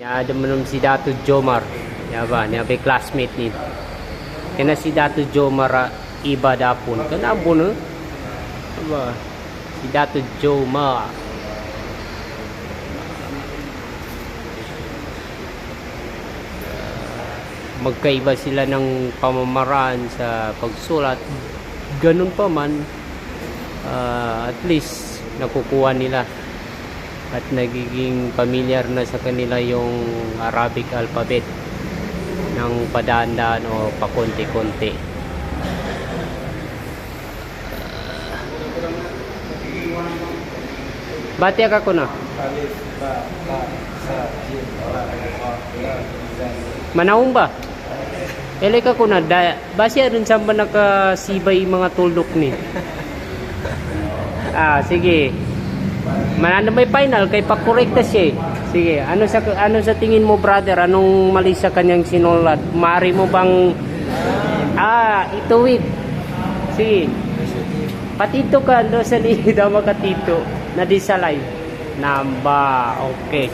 Ya ada menum si Datu Jomar. Ya ba, ni abe classmate ni. Kena si Datu Jomar ibadah pun. Kena pun ba. Si Datu Jomar. Magkaiba sila ng pamamaraan sa pagsulat. Ganun pa man, at least nakukuha nila at nagiging familiar na sa kanila yung Arabic alphabet ng padaan-daan o pakonti-konti. Bati ka ko na. Manaong ba? Ele ka ko na. Basya rin saan ba nakasibay mga tuldok ni? Sige. Manano may final kay pakorekta siya. Sige, ano sa tingin mo, brother? Anong mali sa kanyang sinulat? Mari mo bang ituwid? Sige. Patito ka do sa lihi daw makatito na di sa live. Namba. Okay.